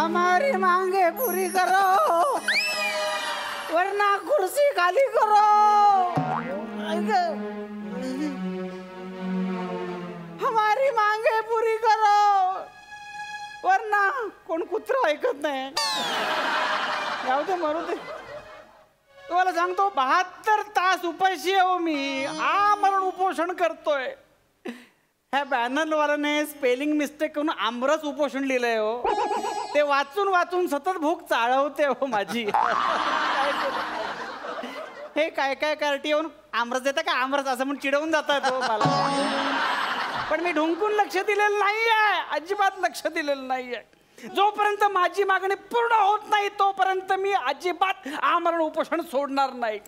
हमारी मांगे पूरी करो वरना कुर्सी खाली करो। हमारी मांगे पूरी करो वरना कोण कुत्रा ऐकत नाही। जाऊ दे मरू दे। तुम्हाला सांगतो 72 तास उपाशी आहे मी, आमरण उपोषण करतोय। ह्या बॅनरवाल्याने स्पेलिंग मिस्टेक करून आमरस उपोषण लिहिलंय हो। ते वाचून वाचून सतत भूक चाळवते हो माझी। हे काय काय कार्टी येऊन आमरस देता का आमरस असं म्हणून चिडवून जातात हो मला। पण मी ढुंकून लक्ष दिलेलं नाहीये, अजिबात लक्ष दिलेलं नाहीये। जोपर्यंत माझी मागणी पूर्ण होत नाही तोपर्यंत मी अजिबात आमरण उपोषण सोडणार नाही।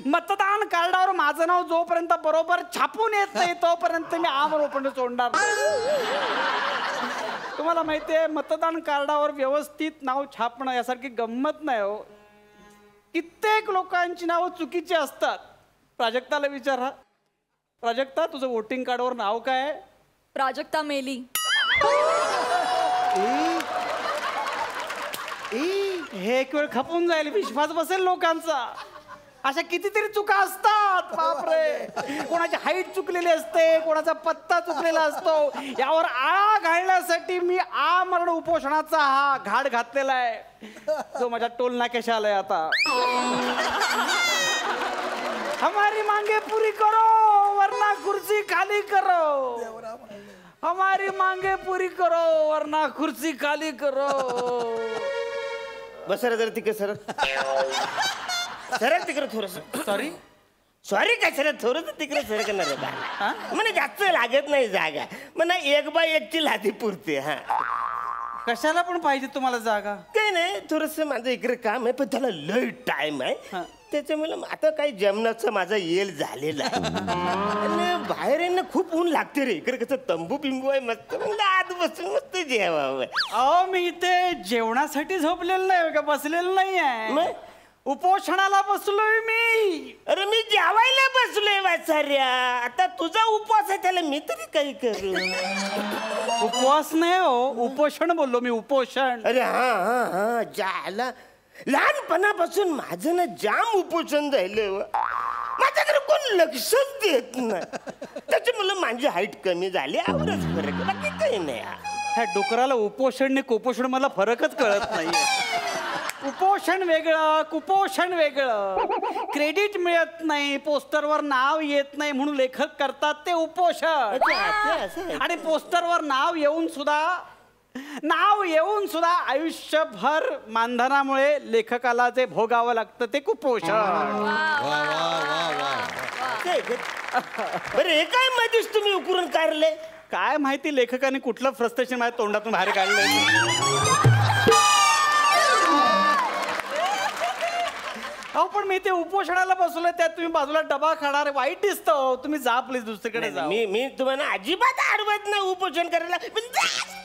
मतदान कार्डावर माझं नाव जोपर्यंत बरोबर छापून येत नाही तोपर्यंत मी आमरण उपोषण सोडणार नाही। तुम्हाला माहितीये मतदान कार्डावर व्यवस्थित नाव छापणं यासारखी गंमत नाही हो। कित्येक लोकांची नावं चुकीची असतात। प्राजक्ताला विचारा, प्राजक्ता तुझं वोटिंग कार्डवर नाव काय आहे? प्राजक्ता मेली। हे एक वेळ खपून जाईल, विश्वास बसेल लोकांचा। अशा कितीतरी चुका असतात बापरे। कोणाची हाईट चुकलेली असते, कोणाचा पत्ता चुकलेला असतो। यावर आळा घालण्यासाठी मी आमरण उपोषणाचा हा घाट घातलेला आहे, जो माझ्या टोल नाक्याशी आलाय आता। हमारी मांगे पूरी करो वरना कुर्सी खाली करो। हमारी मांगे पूरी करो वरना कुर्सी खाली करो। बस जरा तिकडे सर, सरळ तिकडे थोडस। सॉरी सॉरी काय सर, थोडस तिकडे सर करणार म्हणजे जास्त लागत नाही जागा, म्हणा 1 बाय 1 ची लादी पुरते। हा कशाला पण पाहिजे तुम्हाला जागा? काही नाही, थोडस माझं इकडे काम आहे पण त्याला लय टाइम आहे, त्याच्यामुळे आता काही जेवणाचं माझा येल झालेला आहे। बाहेर आहे ना खूप ऊन लागते रे, इकडे कसं तंबू पिंबू आहे मस्त, आत बसून मस्त जेवावं। अहो मी इथे जेवणासाठी झोपलेलं नाही का, बसलेलं नाही आहे, उपोषणाला बसलोय मी। अरे मी जेवायला बसलोय वाचाऱ्या, आता तुझा उपवास आहे त्याला मी तरी काही करू? उपवास नाही हो, उपोषण बोललो मी, उपोषण। अरे हा हा हा जायला लहानपणापासून माझं ना जाम उपोषण झालं, माझ्याकडे कोण लक्षच देत नाही, त्याच्यामुळे माझी हाईट कमी झाली, आवरच फरक, बाकी काही नाही। ह्या डुकराला उपोषण ने कुपोषण मला फरकच कळत नाहीये। उपोषण वेगळं, कुपोषण वेगळं। क्रेडिट मिळत नाही, पोस्टरवर नाव येत नाही म्हणून लेखक करतात ते उपोषण। आणि पोस्टरवर नाव येऊन सुद्धा आयुष्यभर मानधनामुळे लेखकाला जे भोगावं लागतं ते कुपोषण। बरं हे काय मध्येच तुम्ही उकरून काढले? काय माहिती लेखकाने कुठलं फ्रस्ट्रेशन माझ्या तोंडातून बाहेर काढलंय। अहो पण मी ते उपोषणाला बसलोय, त्यात तुम्ही बाजूला डबा खाणार, वाईट दिसतं। तुम्ही जा प्लीज दुसरीकडे जा। मी तुम्हाला अजिबात अडवत नाही उपोषण करायला, पण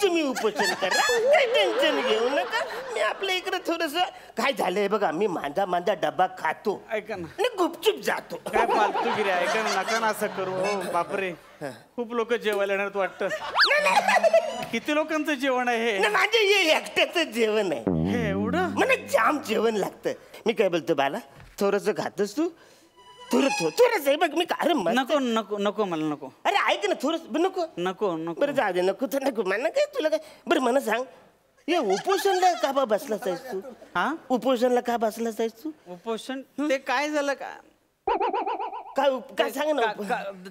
तुम्ही उपोषण करा, काही टेन्शन घेऊ नका। मी आपल्या इकडे थोडस काय झालंय बघा, मी मांदा डबा खातो, ऐका ना, आणि गुपचूप जातो। काय फालतूगिरी, ऐका ना, नका ना असं करू हो। बापरे खूप लोक जेवायला येणार वाटतं। किती लोकांचं जेवण आहे हे? माझे हे एकट्याचं जेवण आहे हे एवढं? मला जाम जेवण लागतं। मी काय बोलतो बाला, थोडस खातोस तू? थोडस बघ मी काय नको नको नको मला नको। अरे ऐक ना थोडस, नको नको नको बरं जाऊ दे, नको तर नको मला काय, तुला काय बरं मला सांग, हे उपोषणला का बसलास आहेस तू? हा उपोषणला का बसलास आहेस तू? उपोषण ते काय झालं का? काय सांग ना,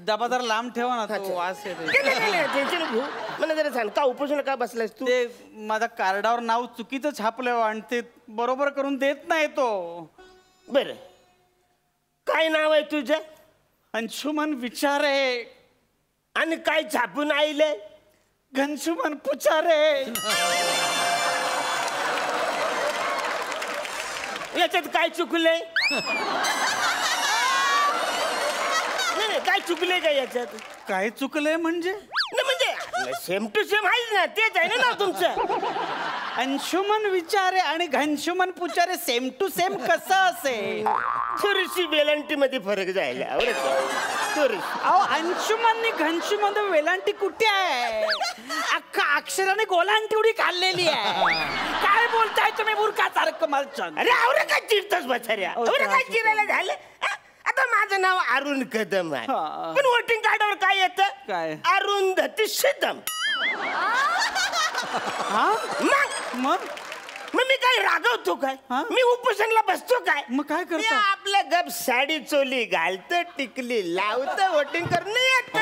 डबा जरा लांब ठेवा ना, तो वास येतो। टेन्शन घेऊ, मला जरा सांग का उपोषणला का बसलास तू? ते माझ्या कार्डावर नाव चुकीचं छापलं आणि ते बरोबर करून देत नाही तो। बरं काय नाव आहे तुझं? अंशुमन विचारे। आणि काय छापून आईले? घनशुमन पुचारे। याच्यात काय चुकलंय? नाही काय चुकलंय का याच्यात? काय चुकलंय म्हणजे? म्हणजे सेम टू सेम आहेच ना, तेच आहे ना तुमचं. अंशुमन विचारे आणि घनशुमन पुचारे सेम टू सेम कसं असेल? थोडीशी वेलांटी मध्ये फरक जायला थोडीशी. अहो अंशुमन घनशुमन वेलांटी कुठे आहे? अख्खा अक्षराने गोलांटी उडी काढलेली आहे. काय बोलताय तुम्ही मूर्खासारखं मालचंद? अरे आवडे काय चिरतोस बचाऱ्या, आवडे काय चिरायला झालं? आता माझं नाव अरुण कदम आहे, पण वोटिंग कार्डावर काय येतं? काय? अरुंधती शिदम. मग मी काय रागवतो काय? मी उपोषणला बसतो काय? मग काय करतो? मी आपलं गप साडी चोली घालतं, टिकली लावतं, वोटिंग करणं येतं.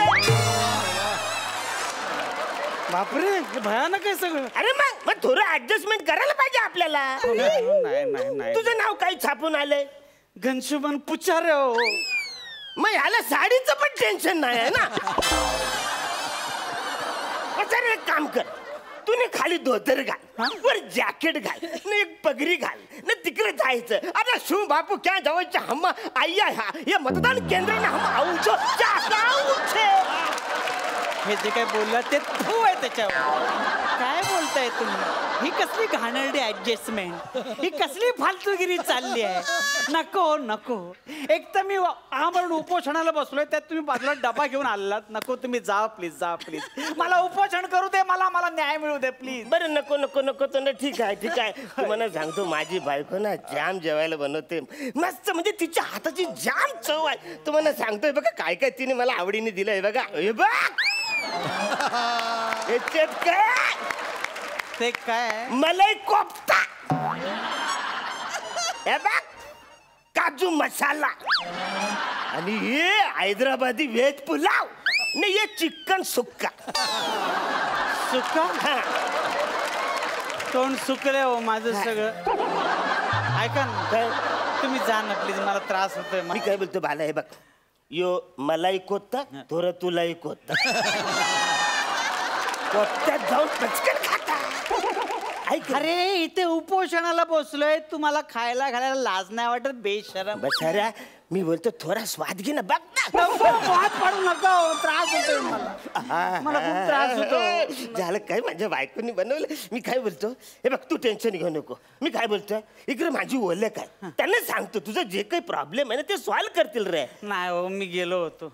बापरे, हे भयानक आहे सगळं. अरे मग थोडं ऍडजस्टमेंट करायला पाहिजे आपल्याला. नाही तुझं नाव काही छापून आलंय? घनशुमन पुचारे. हो, मग ह्याला साडीचं पण टेन्शन नाही आहे ना. एक काम कर, तू खाली धोतर घाल, वर जॅकेट घाल, न एक पगडी घाल, न तिकडे जायचं. अरे शिव बापू क्या जवळचे हम आया हे मतदान केंद्र में हम आऊचो छे. हे जे काय बोलला ते थू आहे त्याच्यावर. काय बोलताय तुम्ही? ही कसली घाणेरडी ऍडजस्टमेंट, ही कसली फालतूगिरी चालली आहे. नको नको. एक तर मी म्हणून उपोषणाला बसलोय, त्यात तुम्ही बाजूला डबा घेऊन आलात. नको, तुम्ही जा प्लीज, जा प्लीज. मला उपोषण करू दे, मला न्याय मिळू दे प्लीज. बरं नको नको नको तर ठीक आहे ठीक आहे. तुम्हाला सांगतो, माझी बायको ना जाम जेवायला बनवते मस्त, म्हणजे तिच्या हाताची जाम चव आहे. तुम्हाला सांगतोय बघा काय काय तिने मला आवडीने दिलंय बघा. हे बघ काय, ते काय? मलाई कोफ्ता, हे बघ काजू मसाला, आणि हे हैदराबादी व्हेज पुलाव, नाही हे चिकन सुक्का. सुक्का? तोंड सुकले हो माझं सगळं. ऐका ना, तुम्ही जा ना प्लीज, मला त्रास होतोय. मी काय बोलतो बाला, हे बघ यो मलाई कोत्ता, थोडं तुलाही कोत्ता. कोत्त्यात जाऊन पचकन खाता. अरे इथे उपोषणाला बसलोय, तुम्हाला खायला घालायला लाज नाही वाटत? बेशरम. बसाऱ्या, मी बोलतो थोडा स्वाद घे ना, बघ ना. वाद पाडू नका, त्रास होतोय मला खूप त्रास होतो. झालं काय, माझ्या बायकोनी बनवलं. मी काय बोलतो, हे बघ तू टेन्शन घेऊ नको. मी काय बोलतोय, इकडे माझी ओळख आहे, त्यांना सांगतो तुझं जे काही प्रॉब्लेम आहे ना ते सॉल्व्ह करतील रे. नाही हो, मी गेलो होतो.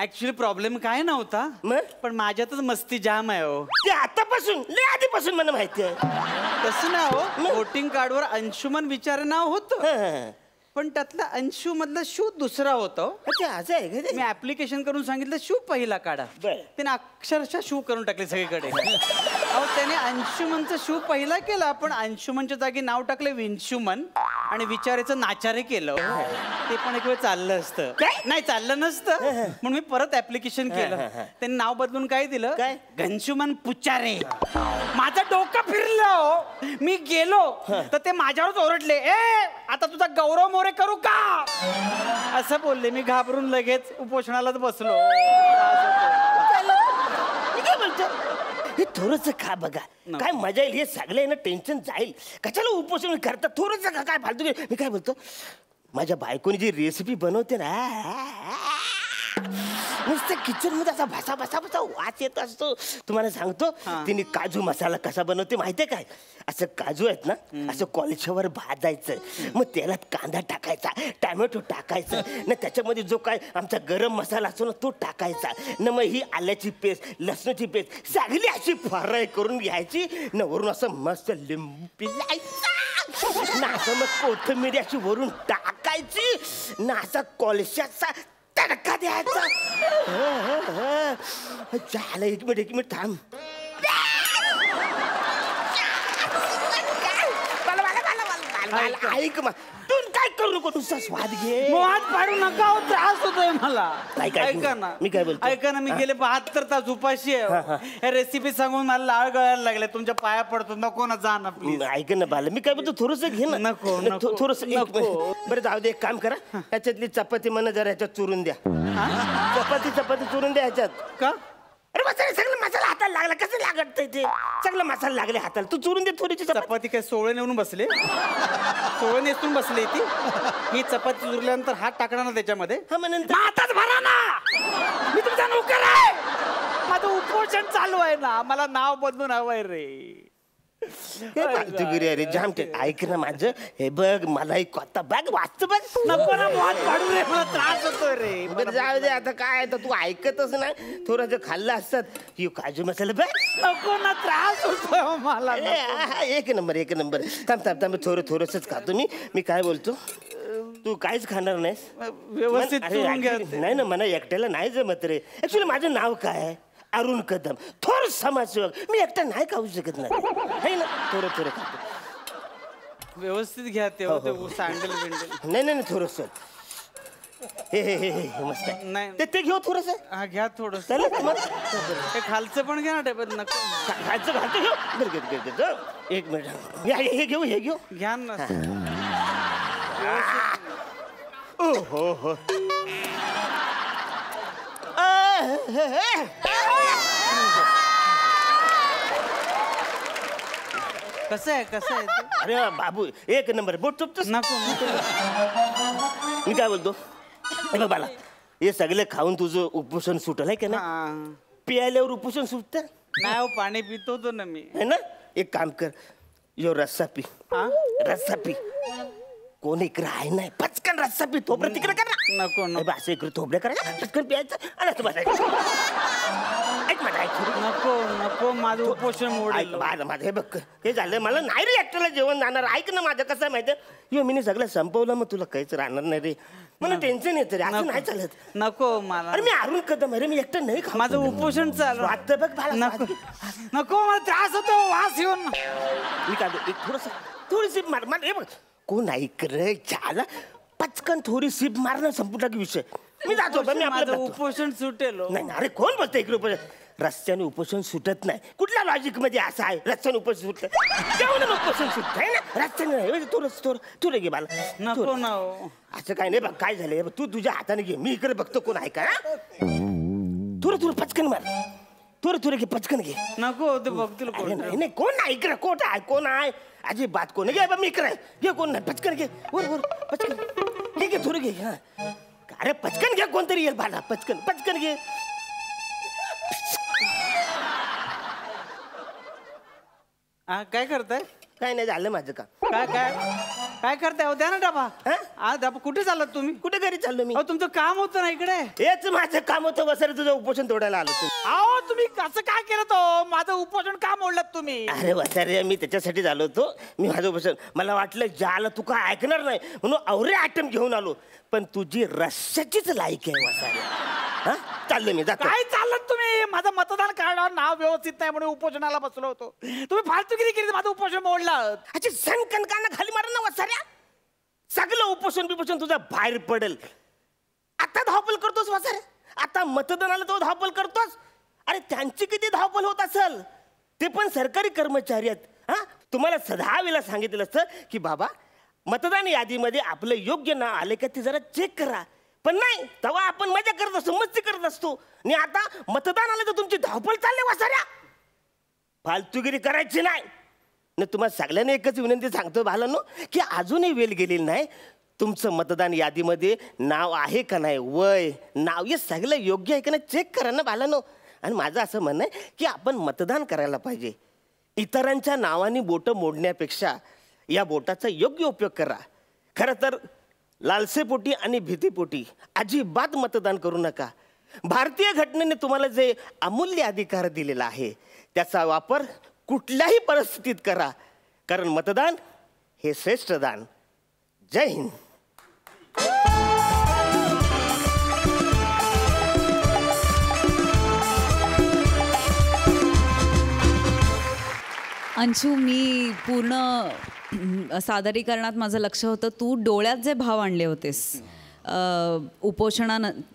ऍक्च्युली प्रॉब्लेम काय नव्हता, पण माझ्यातच मस्ती जाम आहे हो. ते आतापासून लय आधीपासून मला माहिती आहे. तसं ना हो, वोटिंग कार्डवर अंशुमन विचारे नाव होतं, पण त्यातला अंशू मधला शू दुसरा होता. असं आहे का? मी ऍप्लिकेशन करून सांगितलं शू पहिला काढा, त्याने अक्षरशः शू करून टाकले सगळीकडे. अहो त्याने अंशुमनचा शू पहिला केला, पण अंशुमनच्या जागी नाव टाकले विंशुमन आणि विचारेचं नाचारे केलं. ते पण एक वेळ चाललं असतं. नाही चाललं नसतं, म्हणून मी परत ऍप्लिकेशन केलं. त्यांनी नाव बदलून काय दिलं, घनशुमन पुचारे. माझं डोकं फिरलं. मी गेलो तर ते माझ्यावरच ओरडले, ए आता तुझा गौरव मोरे करू का, असं बोलले. मी घाबरून लगेच उपोषणालाच बसलो. हे थोडंसं खा बघा, काय मजा येईल. हे सगळे ना टेन्शन जाईल. कशाला उपोषण करता, थोडंसं काय फालतू. मी काय बोलतो, माझ्या बायकोनी जी रेसिपी बनवते ना, नुसतं किचन मध्ये असा भसा भसा भसा वास येत असतो. तुम्हाला सांगतो, तिने काजू मसाला कसा बनवते माहितीये काय? असं काजू आहेत ना, असं कोळशावर भाजायचं, मग तेलात कांदा टाकायचा, टॅमॅटो टाकायचं, ना त्याच्यामध्ये जो काय आमचा गरम मसाला असतो ना तो टाकायचा, ना मग ही आल्याची पेस्ट, लसणाची पेस्ट सगळी अशी फ्राय करून घ्यायची, ना वरून असं मस्त लिंबू पिळायचा, ना असं मग कोथिंबीर अशी वरून टाकायची, ना असा कोळशाचा तडका द्यायचा. झालं, एक मिनिट थांब. ऐक मग, तू काय करू नको, नुसता स्वाद घे. वाद पाडू नका, त्रास होतोय मला. ऐका ना, मी काय बोलतो, ऐका ना, मी गेले 72 तास उपाशी आहे. हे रेसिपी सांगून मला लाळ गळायला लागले. तुमच्या पाया पडतो, नको ना, जा ना प्लीज. ऐक ना बाला, मी काय बोलतो, थोडस घे ना. नको थोडस. बरं जाऊ दे, एक काम करा, ह्याच्यातली चपाती मला जरा ह्याच्यात चुरून द्या. चपाती चुरून द्या ह्याच्यात. का? अरे मसाला, सगळं मसाला हाताला लागला, कसं लागत ते सगळं मसाला लागले हाताला. तू चुरून दे थोडीशी चपाती. काय सोळे नेऊन बसले, सोळे नेसून बसले ती. ही चपाती चुरल्यानंतर हात टाकणार ना त्याच्यामध्ये. हा, म्हणून हातच भरा ना, मी तुमचा नोकर आहे. माझं माझं उपोषण चालू आहे ना, मला नाव बदलून हवंय रे. फालतूगिरी अरे जाम ऐक ना माझं, हे बघ मला एक आता बघ वाचत बघ. नको ना मौत पाडू रे, मला त्रास होतोय रे. बरं जाऊ दे आता काय, तर तू ऐकतच नाही. थोडं खाल्लं असतात ही काजू मसाला बघ. नको ना, त्रास होतोय मला. एक नंबर एक नंबर. थांब थांब थांब, थोडंसंच खातो मी काय बोलतो, तू काहीच खाणार नाहीस व्यवस्थित. नाही ना, मला एकट्याला नाही जमत रे. ऍक्च्युली माझं नाव काय आहे, अरुण कदम, थोर समाजसेवक. मी एकटा नाही खाऊ शकत नाही ना, थोडं खातो. व्यवस्थित घ्या तेव्हा सँडल बिंडल. नाही नाही थोडस हे मस्त आहे. नाही ते घेऊ थोडस. हा घ्या थोडस. ते खालचं पण घ्या ना टेबल. नको खायचं घालतो घेऊ. एक मिनिट हे घेऊ घ्या ना. ओ हो कसं आहे ते? अरे बाबू एक नंबर. बोट चुपतोस. नको मी काय बोलतो, बघ बाला, हे सगळे खाऊन तुझं उपोषण सुटल आहे का ना. पियाल्यावर उपोषण सुटत नाही हो, पाणी पितो तो ना मी, है ना. एक काम कर, यो रस्सा पी. रस्सा पी. कोण इकडे आहे नाही, पचकन रस्सा पी. थोबडं तिकडे कर ना. नको असं इकडे थोबडं करायचं, पचकन प्यायचं आणि असं बसायचं. नको माझं उपोषण मोडेल. माझं हे बघ, हे झालं मला नाही रे एकट्याला जेवण जाणार. ऐक ना माझं कसं आहे माहितीये, मी सगळं संपवलं, मग तुला काहीच राहणार नाही रे. मला टेन्शन येतं रे, असं नाही चालत. नको मला. अरे मी अरुण कदम अरे, मी एकटं नाही खा. माझं उपोषण चालू. वाटतं बघ मला. नको मला त्रास होतो वास येऊन. मी काय एक थोडी सिप मार. मला हे बघ, कोण ऐक रे झाला, पचकन थोडी सिप मारणं संपून टाकी विषय. मी जातो. माझं उपोषण सुटेल. नाही अरे कोण बोलतं इकडे उपोषण. रस्त्याने उपोषण सुटत नाही. कुठल्या लॉजिक मध्ये असं आहे रस्त्याने उपोषण सुटत. जेवण उपोषण सुटत आहे ना, रस्त्याने नाही. थोडं घे मला. नको ना असं काय नाही बघ, काय झालंय तू तुझ्या हाताने घे, मी इकडे बघतो कोण आहे का. थोडं पचकन मार. थोडं घे, पचकन घे. नको ते बघतील. नाही कोण नाही इकडे. कोण आहे अजिबात कोण घे. मी इकडे घे, कोण नाही. पचकन घे. वर पचकन घे थोडं घे. अरे पचकन घे, कोणतरी येईल बाला. पचकन घे. काय करताय? काय नाही झालं माझं का. काय करताय? द्या ना डबा. डबा कुठे चाललात तुम्ही? कुठे घरी चाललो मी. तुमचं काम होतं ना इकडे. हेच माझं काम होतं. वसर तुझं उपोषण तोडायला आलो तू. अहो तुम्ही कसं काय केलं तो? माझं उपोषण का मोडलं तुम्ही? अरे वसर मी त्याच्यासाठी झालो होतो. मी माझं उपोषण, मला वाटलं ज्याला तू काय ऐकणार नाही म्हणून अवरे आयटम घेऊन आलो, पण तुझी रश्याचीच लायक आहे वसारे. चाललो मी जातो. काय चाललं तुम्ही? माझं मतदान कार्डावर नाव व्यवस्थित नाही म्हणून उपोषणाला बसलो होतो. तुम्ही फालतूगिरी केली, माझं उपोषण मोडलं. अच्छा सणकणकांना खाली मारा ना वसाऱ्या. सगळं उपोषण तुझा बाहेर पडेल. आता धावपल करतोस वसाऱ्या. आता मतदानाला तो धावपल करतोस. अरे त्यांची किती धावपल होत असेल, ते पण सरकारी कर्मचारी आहेत. तुम्हाला 10 वेळा सांगितलं असतं की बाबा मतदान यादीमध्ये आपलं योग्य नाव आले का ते जरा चेक करा. पण नाही, तेव्हा आपण मजा करत असतो, मस्ती करत असतो. आणि आता मतदान आलं तर तुमची धावपळ चालले वसाऱ्या. फालतूगिरी करायची नाही. तुम्हाला सगळ्यांना एकच विनंती सांगतो भालांनो, की अजूनही वेळ गेलेली नाही. तुमचं मतदान यादीमध्ये नाव आहे का नाही, वय नाव हे सगळं योग्य आहे का नाही चेक करा ना भालांनो. आणि माझं असं म्हणणं आहे की आपण मतदान करायला पाहिजे. इतरांच्या नावाने बोटं मोडण्यापेक्षा या बोटाचा योग्य उपयोग करा. खरं तर लालसेपोटी आणि भीतीपोटी अजिबात मतदान करू नका. भारतीय घटनेने तुम्हाला जे अमूल्य अधिकार दिलेला आहे त्याचा वापर कुठल्याही परिस्थितीत करा, कारण मतदान हे श्रेष्ठ दान. जय हिंद. अंशू, मी पूर्ण सादरीकरणात माझं लक्ष होतं. तू डोळ्यात जे भाव आणले होतेस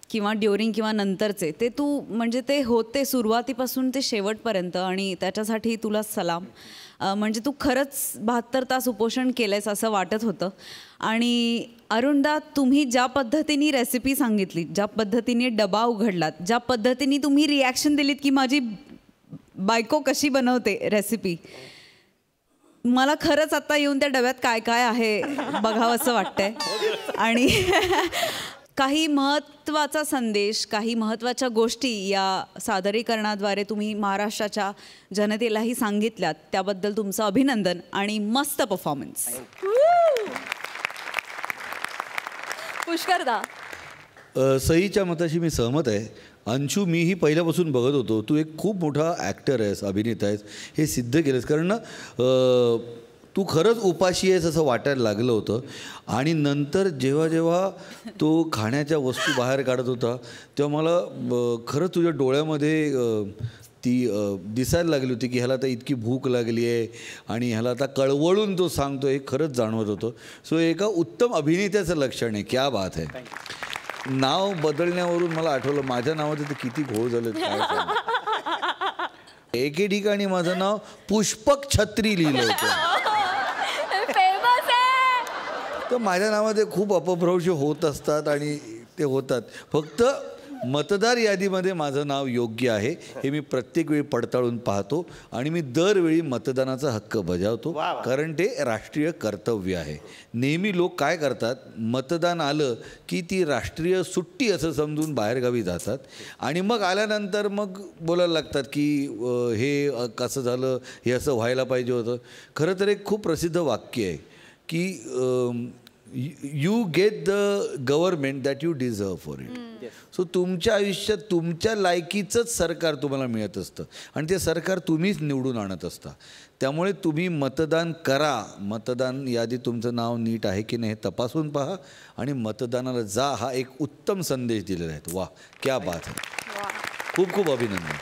किंवा ड्युरिंग किंवा नंतरचे, ते तू म्हणजे ते होते सुरुवातीपासून ते शेवटपर्यंत, आणि त्याच्यासाठी तुला सलाम. म्हणजे तू खरंच 72 तास उपोषण केलंयस असं वाटत होतं. आणि अरुणदा, तुम्ही ज्या पद्धतीने रेसिपी सांगितली, ज्या पद्धतीने डबा उघडलात, ज्या पद्धतीने तुम्ही रिॲक्शन दिलीत की माझी बायको कशी बनवते रेसिपी, मला खरंच आता येऊन त्या डब्यात काय काय आहे बघावं असं वाटतंय. आणि काही महत्त्वाचा संदेश, काही महत्त्वाच्या गोष्टी या सादरीकरणाद्वारे तुम्ही महाराष्ट्राच्या जनतेलाही सांगितल्यात, त्याबद्दल तुमचं अभिनंदन आणि मस्त परफॉर्मन्स. पुष्करदा. सईच्या मताशी मी सहमत आहे. अंशू, मीही पहिल्यापासून बघत होतो, तू एक खूप मोठा ॲक्टर आहेस, अभिनेता आहेस, हे सिद्ध केलंस. कारण ना तू खरंच उपाशी आहेस असं वाटायला लागलं होतं. आणि नंतर जेव्हा जेव्हा तो खाण्याच्या वस्तू बाहेर काढत होता तेव्हा मला खरंच तुझ्या डोळ्यामध्ये ती दिसायला लागली होती की ह्याला आता इतकी भूक लागली आहे आणि ह्याला आता कळवळून तो सांगतो, हे खरंच जाणवत होतं. सो एका उत्तम अभिनेत्याचं लक्षण आहे. क्या बात आहे. नाव बदलण्यावरून मला आठवलं, माझ्या नावाचे तर किती घोळ झाले काय सांगू. एके ठिकाणी माझं नाव पुष्पक छत्री लिहिलं होतं. तर माझ्या नावामध्ये खूप अपभ्रंश होत असतात आणि ते होतात. फक्त मतदार यादीमध्ये माझं नाव योग्य आहे हे मी प्रत्येक वेळी पडताळून पाहतो आणि मी दरवेळी मतदानाचा हक्क बजावतो, कारण ते राष्ट्रीय कर्तव्य आहे. नेहमी लोक काय करतात, मतदान आलं की ती राष्ट्रीय सुट्टी असं समजून बाहेरगावी जातात आणि मग आल्यानंतर मग बोलायला लागतात की हे कसं झालं, हे असं व्हायला पाहिजे होतं. खरं तर एक खूप प्रसिद्ध वाक्य आहे की you get the government that you deserve for it. So तुमच्या आयुष्यात तुमच्या लायकीचंच सरकार तुम्हाला मिळत असतं आणि ते सरकार तुम्हीच निवडून आणत असता. त्यामुळे तुम्ही मतदान करा. मतदान यादीत तुमचं नाव नीट आहे की नाही हे तपासून पहा आणि मतदानाला जा. हा एक उत्तम संदेश दिलेला आहे. वा, क्या बात आहे. खूप खूप अभिनंदन.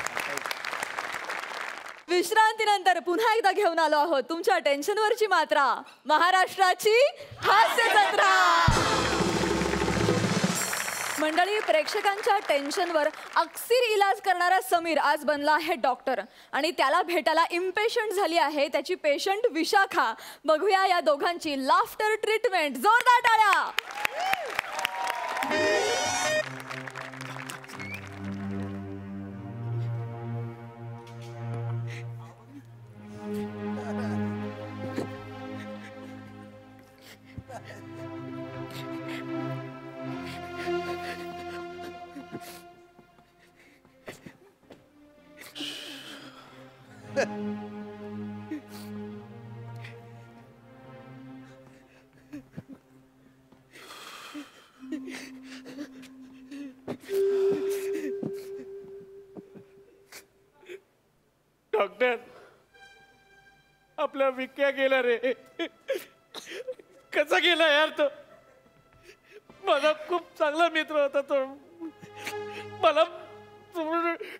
विश्रांतीनंतर पुन्हा एकदा घेऊन आलो आहोत तुमच्या टेन्शनवरची मात्रा, महाराष्ट्राची हास्य जत्रा. मंडळी, प्रेक्षकांच्या टेन्शनवर अक्सीर इलाज करणारा समीर आज बनला आहे डॉक्टर आणि त्याला भेटायला इम्पेशंट झाली आहे त्याची पेशंट विशाखा. बघूया या दोघांची लाफ्टर ट्रीटमेंट. जोरदार टाळ्या. डॉक्टर, आपला विक्या गेला रे. कसा गेला यार तो. माझा खूप चांगला मित्र होता तो. मला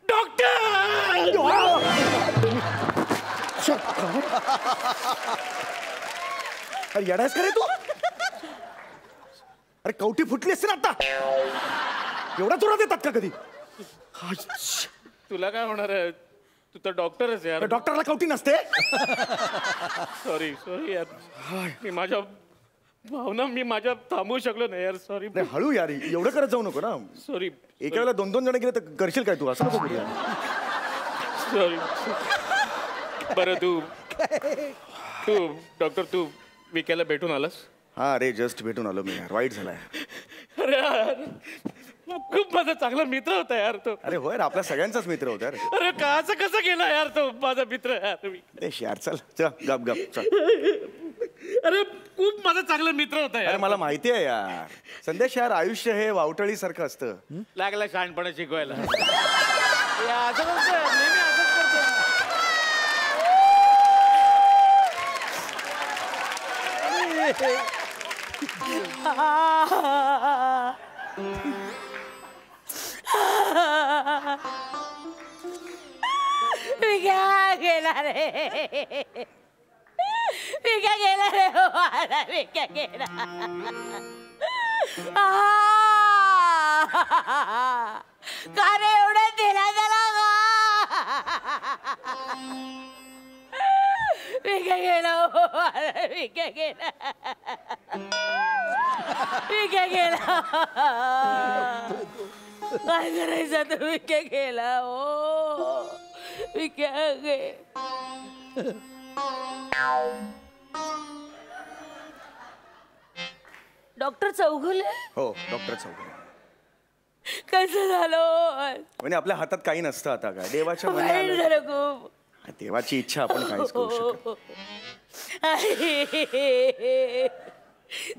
डॉक्टर. अरे येडायस का रे तू. अरे कवटी फुटली असते ना आता. एवढा जोरात येतात का कधी. तुला काय होणार आहे, तू तर डॉक्टरच यार. डॉक्टरला कवटी नसते. सॉरी सॉरी यार, मी माझ्या भावना मी माझ्या थांबवू शकलो नाही यार. सॉरी. हळू यार, एवढं करत जाऊ नको ना. सॉरी. एका वेळेला 2-2 जण गेले तर करशील काय तू, असं नको करूया. सॉरी. बरं तू डॉक्टर, तू विक्याला भेटून आलास. हा अरे जस्ट भेटून आलो मी यार. वाईट झालाय. अरे यार, खूप माझा चांगला मित्र होता यार तो. अरे होय, आपल्या सगळ्यांचाच मित्र होता. अरे कसं कसं गेला यार तो माझा मित्र यार. यार चल चल गप गप चल. अरे खूप माझा चांगला मित्र होता यार. अरे मला माहिती आहे यार. संदेश यार, आयुष्य हे वावटळी सारखं असतं. लागला शहाणपणा शिकवायला. असं करतो नेहमी, असंच करतो. विक्या गेला रे. विक्या गेला रे. विक्या गेला. का रे एवढं दिला त्याला. विक्या गेला. विक्या गेला. विक्या गेला. काय करायचं तू. विक्या गेला. हो विक्या गे. डॉक्टर चौगुले. हो डॉक्टर चौगुले. कसं झालं म्हणजे आपल्या हातात काही नसतं आता काय देवाच्या मनी वाईट आलं. झालं खूप. देवाची इच्छा आपण काहीच करू शकत.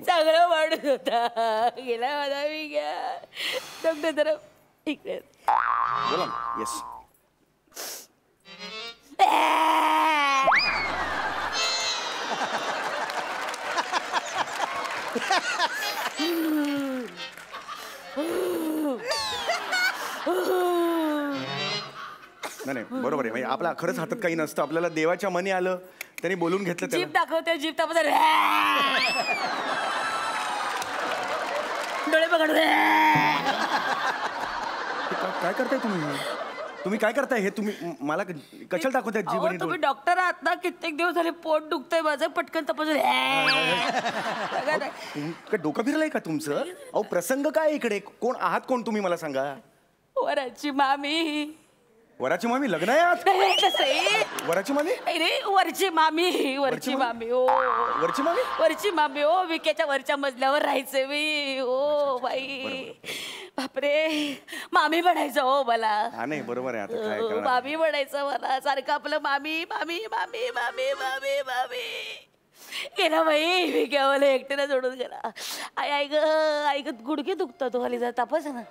चांगला माणूस होता गेला माझा मी घ्या डॉक्टर जरा इकडे बोला ना. येस. नाही बरोबर आहे. म्हणजे आपल्या खरंच हातात काही नसतं. आपल्याला देवाच्या मनी आलं त्यांनी बोलून घेतलं जीप त्याला. दाखवते जीप दाखवते डोळे पकड काय करताय तुम्ही काय करताय हे तुम्ही मला कशाला दाखवताय अहो, जीवन तुम्ही डॉक्टर आहात ना कित्येक दिवस झाले पोट दुखतंय माझं पटकन तपासून डोकं फिरलंय का तुमचं? अहो प्रसंग काय इकडे? कोण आहात कोण तुम्ही मला सांगा. वराची मामी वराची मामी लग्न आहे आज? वराची मामी रे वरची मामी वरची मामी ओ वरची मामी वरची मामी ओ विकेच्या वरच्या मजल्यावर राहायचे मी ओ बाई बापरे मामी म्हणायचं हो मला. हा नाही बरोबर आहे. आता काय करणार? मामी म्हणायचं मला सारखं आपलं मामी मामी मामी मामी मामी मामी गेला बाई विक्यावाला एकट्याला सोडून गेला. आई आई ग ऐकत गुडघे दुखतात तो खाली जरा तपास ना.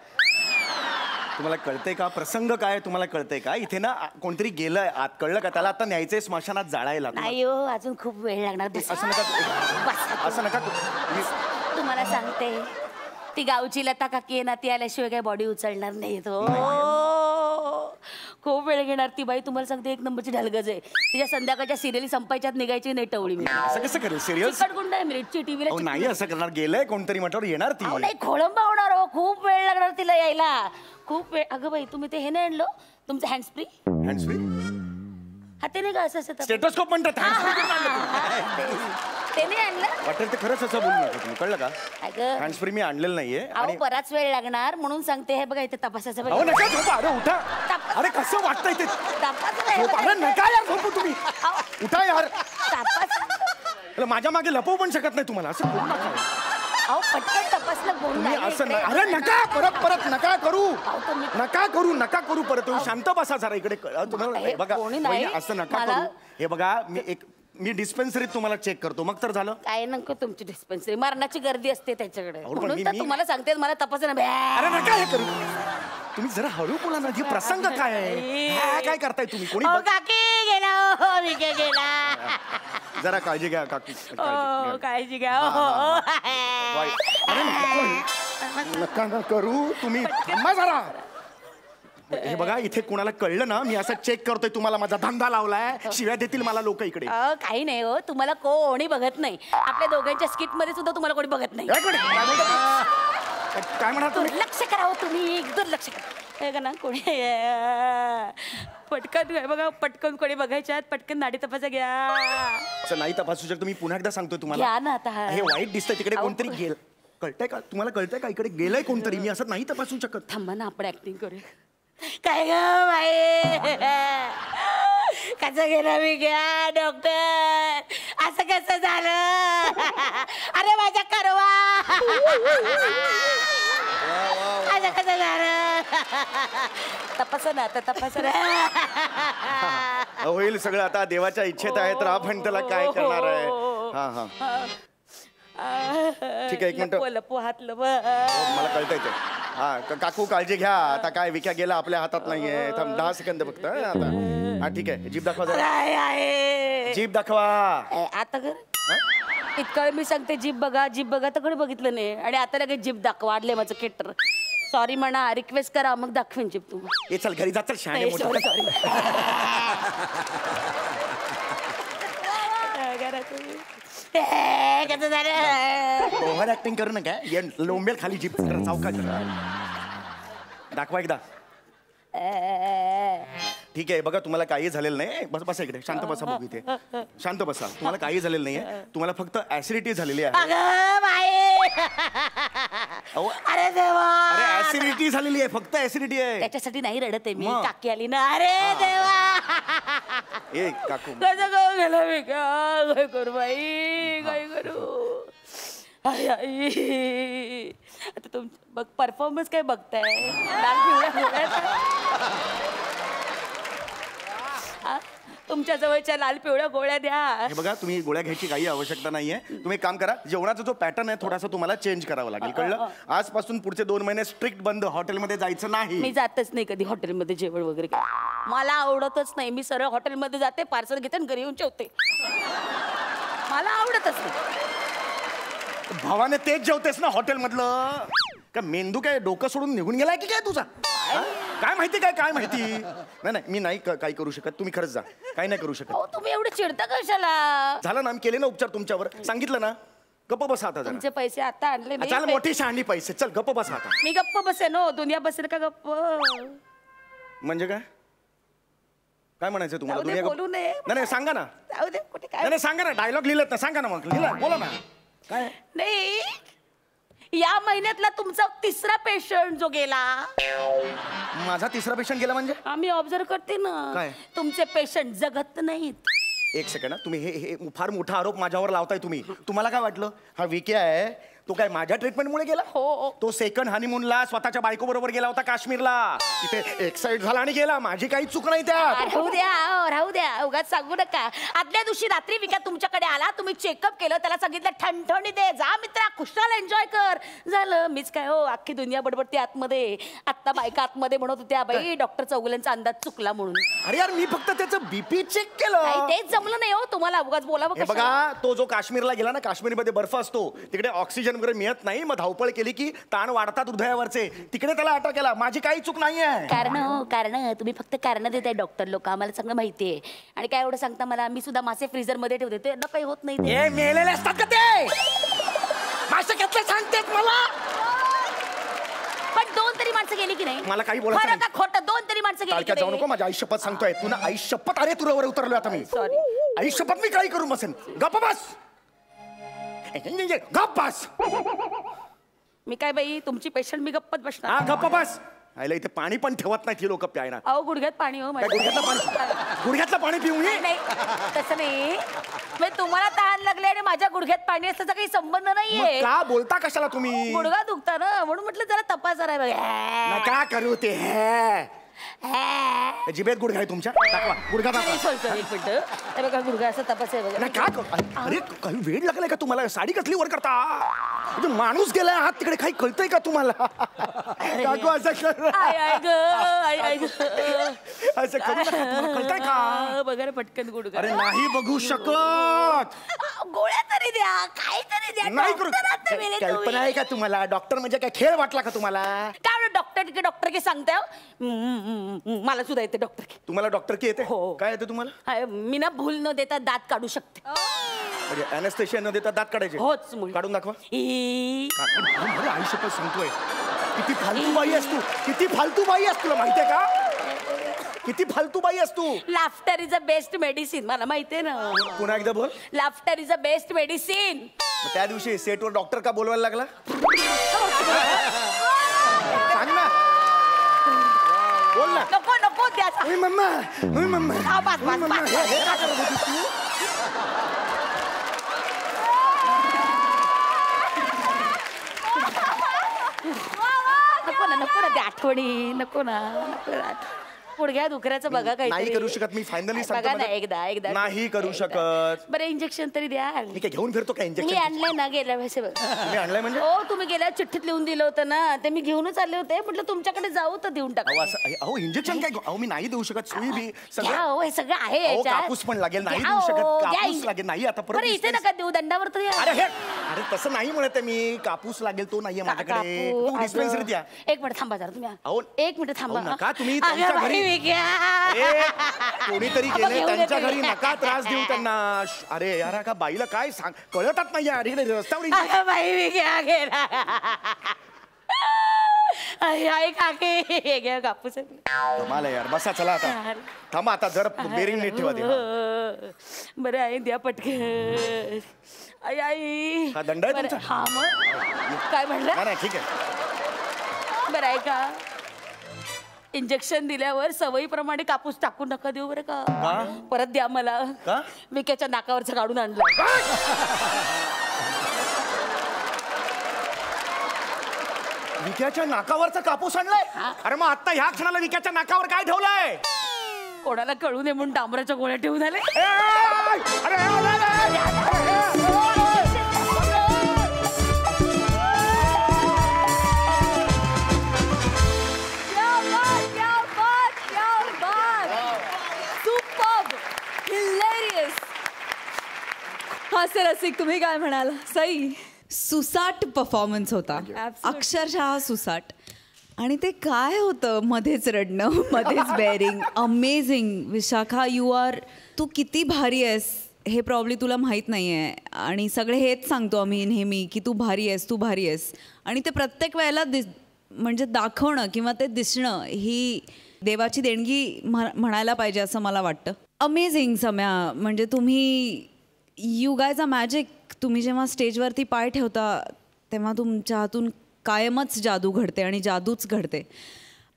तुम्हाला कळतंय का प्रसंग काय? तुम्हाला कळतंय का? इथे ना कोणतरी गेलंय आत. कळलं का? त्याला आता न्यायचंय स्मशानात जाळायला. नाही हो अजून खूप वेळ लागणार. असं नका असं नका. तुम्हाला सांगते ती गावची लता काकी आहे ना ती आल्याशिवाय काही बॉडी उचलणार नाही तो. खूप वेळ घेणार ती बाई. तुम्हाला सांगते एक नंबरची ढलगज आहे. तिच्या संध्याकाळच्या सिरियली संपायच्यात निघायची नाही टवळी मी. असं कसं करेल? सिरियस गुंड आहे मिनिटची टीव्हीला. नाही असं करणार. गेलंय कोणतरी म्हटल्यावर येणार ती. नाही खोळंबा होणार हो खूप वेळ लागणार तिला यायला. खूप वेळ. अगं बाई तुम्ही ते हे नाही आणलं तुमचं हँड्स फ्री हाते नाही का असं असं स्टेटोस्कोप म्हणतात. ते नाही आणलं वाटेल ते खरंच असं बोलू नका तुम्ही. कळलं का? अगं हँड्स फ्री मी आणलेलं नाहीये. अहो बराच वेळ लागणार म्हणून सांगते. हे बघा इथे तपासाचं अहो बघा. नका झोपा. अरे उठा. अरे कसं वाटतंय ते? तपास नाही झोपा. अरे नका यार झोपू तुम्ही. उठा यार. तपास अरे माझ्या मागे लपवू पण शकत नाही तुम्हाला. असं करू नका. अहो पटकन तपासलं बोलून तुम्ही राहिले असं इकडे. अरे नका परत नका करू. अहो, तुम्ही- नका करू परत. तुम्ही शांत बसा जरा इकडे. तुम्हाला हे बघा कोणी नाही. वहिनी, असं नका मला- करू. हे बघा मी डिस्पेन्सरीत तुम्हाला चेक करतो मग तर झालं. काय नको तुमची डिस्पेन्सरी मरणाची गर्दी असते त्याच्याकडे अहो, पण म्हणून तर मी- तुम्हाला सांगते मला तपास ना अरे नका हे करू. तुम्ही जरा हळू बोला ना. हे प्रसंग काय आहे? हा, काय करताय तुम्ही? कोणी बघ- काकी गेला हो विके गेला जरा काळजी घ्या काकी. काळजी घ्या अरे नका ना करू. तुम्ही थांबा जरा. हे बघा इथे कोणाला कळलं ना मी असं चेक करतोय. तुम्हाला माझा धंदा लावलाय. शिव्या देतील मला लोक इकडे. काही नाही हो तुम्हाला कोणी बघत नाही. आपल्या दोघांच्या स्किट मध्ये सुद्धा तुम्हाला कोणी बघत नाही. एक मिनिट. काय म्हणा तुम्ही? दुर्लक्ष करावं तुम्ही दुर्लक्ष करा. हे का ना कोणी पटकन बघा पटकन कोणी बघायच्यात पटकन नाडी तपासा घ्या. असं नाही तपासू शकतो. मी पुन्हा एकदा सांगतोय तुम्हाला. घ्या ना आता. हे वाईट दिसतंय. तिकडे अहो, कोणतरी गेल. कळतंय का? तुम्हाला कळतंय का? इकडे गेलंय कोणतरी. मी असं नाही तपासू शकत. थांबा ना आपण ऍक्टिंग करूया. काय ग बाई कसं गेलं मी घ्या डॉक्टर असं कसं झालं अरे माझ्या करवा असं कसं झालं तपासा ना आता तपासा ना. होईल सगळं आता देवाच्या इच्छेत आहे तर आपण त्याला काय करणार आहे. हा हा ठीक आहे. एक मिनिट. लपो हात लप मला कळतंय ते. हा काकू काळजी घ्या. आता काय विक्या गेला आपल्या हातात नाहीये. थांब 10 सेकंद फक्त. आता हा ठीक आहे. जीभ दाखवा जरा. काय आहे जीभ दाखवा. आता कर इतकं मी सांगते जीभ बघा तर कोणी बघितलं नाही आणि आता लगेच जीभ दाखवा. वाढले माझं केटर. सॉरी म्हणा रिक्वेस्ट करा मग दाखवेन जीभ तुम्हाला. ए चल घरी जा. चल शहाणे मोठं. सॉरी कसं झालं ओव्हर ऍक्टिंग करू नका. ये लोंबेल खाली जीभ चौका दाखवा एकदा. ठीक आहे. बघा तुम्हाला काही झालेलं नाही. बसा इकडे. शांत बसा. बघू इथे शांत बसा. तुम्हाला काही झालेलं नाहीये. तुम्हाला फक्त ऍसिडिटी झालेली आहे. अगं बाई अहो, अरे देवा अरे ऍसिडिटी झालेली आहे. फक्त ऍसिडिटी आहे. त्याच्यासाठी नाही रडत आहे मी. मग? काकी आली ना. अरे देवा ए काकू कसं करू गेलं मी काय करू बाई काय करू आई आई आता पेशंट तुमचं बघ परफॉर्मन्स काय बघताय लाल पिवळ्या गोळ्या तुमच्या जवळच्या लाल पिवळ्या गोळ्या द्या. हे बघा तुम्ही गोळ्या घ्यायची काही आवश्यकता नाहीये. तुम्ही एक काम करा, जेवणाचा जो पॅटर्न आहे थोडासा तुम्हाला चेंज करावा लागेल, कळलं? आजपासून पुढचे 2 महिने स्ट्रिक्ट बंद, हॉटेलमध्ये जायचं नाही. मी जातच नाही कधी हॉटेलमध्ये जेवण वगैरे काय. मला आवडतच नाही. मी सरळ हॉटेलमध्ये जाते, पार्सल घेते आणि घरी येऊन जेवते. मला आवडतच नाही. भावाने तेच जेवतेस ना हॉटेलमधलं? का मेंदू काय डोकं सोडून निघून गेलाय की काय तुझा? काय माहिती काय माहिती? नाही मी नाही काही करू शकत. तुम्ही खरंच जा, काही नाही करू शकत. तुम्ही एवढे चिडता कशाला? झालं ना, आम्ही केले ना उपचार तुमच्यावर, सांगितलं ना. गप्प बसा आता जरा. तुमचे पैसे आता आणले मी. चल मोठी शहाणी पैसे, चल गप्प बसा आता. मी गप्प बसेन हो, दुनिया बसेल का गप्प? म्हणजे काय काय म्हणायचं तुम्हाला? जाऊ दे, दुनिया बोलू नये. नाही सांगा ना. जाऊ दे, कुठे काय नाही सांगा ना, डायलॉग लिहिलेत ना, सांगा ना मग. लिहिला बोला ना. काय नाही, या महिन्यातला तुमचा 3रा पेशंट जो गेला. माझा 3रा पेशंट गेला म्हणजे? आम्ही ऑब्झर्व करते ना. काय? तुमचे पेशंट जगत नाहीत. एक सेकंड, तुम्ही हे फार मोठा आरोप माझ्यावर लावताय तुम्ही. तुम्हाला काय वाटलं हा विके आहे तो काय माझ्या ट्रीटमेंटमुळे गेला? हो. तो सेकंड हनीमूनला स्वतःच्या बायको बरोबर गेला होता काश्मीरला. तिथे एक्साइट झाला आणि गेला. माझी काही चूक नाही त्यात. राहू द्या उगाच सांगू नका. आदल्या दिवशी रात्री विका तुमच्याकडे आला, तुम्ही चेकअप केलं, त्याला सांगितलं ठणठणी दे, जा मित्रा खुशाल एन्जॉय कर. झालं. मीच काय हो, अख्खी दुनिया बडबडते आतमध्ये. आत्ता बायका आतमध्ये म्हणत होत्या बाई डॉक्टर चौगुलेंचा अंदाज चुकला म्हणून. अरे यार मी फक्त त्याचं बीपी चेक केलं. तेच जमलं नाही हो तुम्हाला. उगाच बोलावं हे बघा, तो जो काश्मीरला गेला ना, काश्मीरमध्ये बर्फ असतो, तिकडे ऑक्सिजन वगैरे मिळत नाही. मग धावपळ केली की ताण वाढतात हृदयावरचे. तिकडे त्याला अटक केला. माझी काही चूक नाहीये. कारण तुम्ही फक्त कारण देताय डॉक्टर लोक, आम्हाला सगळं माहितीये. आणि काय एवढं सांगता मला, मी सुद्धा मासे फ्रीजर मध्ये ठेवते, ते काही होत नाही. हे मेलेले असतात का ते? मासे घेतले सांगतेस मला? पण 2 तरी माणसं गेली की नाही? मला काही बोलायचं नाही. खोटं 2 तरी माणसं गेली की जाऊ नाही? नको, माझ्या आई शपथ सांगतोय. तू ना आई शपथ. अरे तुझ्यावर उतरलो आता मी. सॉरी. आई शपथ मी काही करून बसेन. गप्प बस. गप्प बस. मी काय बाई तुमची पेशंट मी गप्पत बसणार. हा गप्प बस. आईला इथे पाणी पण ठेवत नाही ती लोक प्यायला. अहो गुडघ्यात पाणी हो माझ्या. गुडघ्यातलं पाणी पिऊ नये. नाही तसं नाही. मी तुम्हाला तहान लागले आणि माझ्या गुडघ्यात पाणी असल्याचा काही संबंध नाहीये. का बोलता कशाला तुम्ही? गुडघा दुखता ना म्हणून म्हटलं जरा तपास जरा बघा. नका करू ते. जिभेत गुडघा आहे तुमच्या? दाखवा गुडघा दाखवा. एक मिनिट. हे बघा गुडघा असं तपास आहे बघा. नाही का? अरे काही वेळ लागलाय का तुम्हाला? साडी कसली वर करता? म्हणजे माणूस गेलाय हात तिकडे, काही कळतंय का तुम्हाला? काकू असं कर. असं करू नका. तुम्हाला कळतंय का? बघा रे पटकन गुडघा. अरे नाही बघू शकत. गोळ्या तरी द्या, काय तरी द्या. नाही करू. कल्पना आहे का तुम्हाला? डॉक्टर म्हणजे काय खेळ वाटला का तुम्हाला? काय डॉक्टर की सांगताय? मला सुद्धा येते डॉक्टर की. तुम्हाला डॉक्टर की येते? हो. काय येते तुम्हाला? मी ना भूल न देता दात काढू शकते. म्हणजे अॅनेस्थेशिया न देता दात काढायचे? होच. काढून दाखवा. ई. आई शपथ सांगतोय. किती फालतू बाई आहेस तू. किती फालतू बाई आहेस, तुला माहितीये का? किती फालतू बाई आहेस तू. Laughter is a best medicine. मला माहितीये ना. पुन्हा एकदा बोल. Laughter is a best medicine. त्या दिवशी सेटवर डॉक्टर का बोलवायला लागला? सांग ना. बोल ना. नको द्या. Mamma mamma. बस नको ना त्या आठवणी. नको ना. गुडघ्या दुखऱ्याचं बघा काही नाही करू शकत मी. फायनली बघा ना एकदा नाही करू शकत. बरं इंजेक्शन तरी द्या. मी काय घेऊन फिरतो का मी इंजेक्शन? आणलंय ना गेल्या वेळेस. मी आणलंय म्हणजे? हो तुम्ही गेल्या चिठ्ठीत लिहून दिलं होतं ना, ते मी घेऊनच आले होते. म्हटलं तुमच्याकडे जाऊ तर देऊन टाका. अहो इंजेक्शन काय? अहो मी नाही देऊ शकत. सुई बी घ्या हो, हे सगळं आहे अहो, याच्यात. कापूस पण लागेल. नाही घ्या देऊ शकत. हो, कापूस घ्या. लागेल. नाही आता परत बरं इथे दिसतेस. नका देऊ, दंडावर तरी अरे अरे तसं नाही म्हणत आहे मी. कापूस लागेल तो नाहीये माझ्याकडे. तू डिस्पेन्सरी द्या. एक मिनिट थांबा जरा तुम्ही. अहो, एक मिनिट थांबा. अहो, नका तुम्ही अगं त्यांच्या बाई, घरी- विक्या. कोणीतरी आपण गेले घेऊन त्यांच्या येतो घरी. मी. नका त्रास देऊ त्यांना. अरे यार का बाईला काय सांग कळतच नाही. अरे रस्त्यावर अगं बाई विक्या गेला. आई काके हे घ्या कापूस. कमाल आहे यार. बसा चला आता. थांबा आता जरा बेरिंग नीट ठेवा. बरं आहे द्या पटकन. आई हा दंड आहे बरं, तुमचा? हा मग काय म्हणलं? नाही ठीक आहे. बरं आहे का? इंजेक्शन दिल्यावर सवयीप्रमाणे कापूस टाकून नका देऊ बरं का. परत द्या मला. का? विक्याच्या नाकावरचं काढून आणलं. विक्याच्या नाकावरचा कापूस आणलाय? अरे मग आता ह्या क्षणाला विक्याच्या नाकावर काय ठेवलंय? कोणाला कळू नये म्हणून डांबराच्या गोळ्या ठेवून आले. हास्य रसिक, तुम्ही काय म्हणाल? सई, सुसाट परफॉर्मन्स होता, अक्षरशः सुसाट. आणि ते काय होतं, मध्येच रडणं, मध्येच बेअरिंग. अमेझिंग विशाखा, तू किती भारी आहेस हे प्रॉब्ली तुला माहीत नाही आहे. आणि सगळे हेच सांगतो आम्ही नेहमी की तू भारी आहेस, तू भारी आहेस. आणि ते प्रत्येक वेळेला म्हणजे दाखवणं किंवा ते दिसणं ही देवाची देणगी म्हणायला पाहिजे असं मला वाटतं. अमेझिंग सम्या, म्हणजे तुम्ही यू गायज अ मॅजिक. तुम्ही जेव्हा स्टेजवरती पाय ठेवता तेव्हा तुमच्या हातून कायमच जादू घडते आणि जादूच घडते.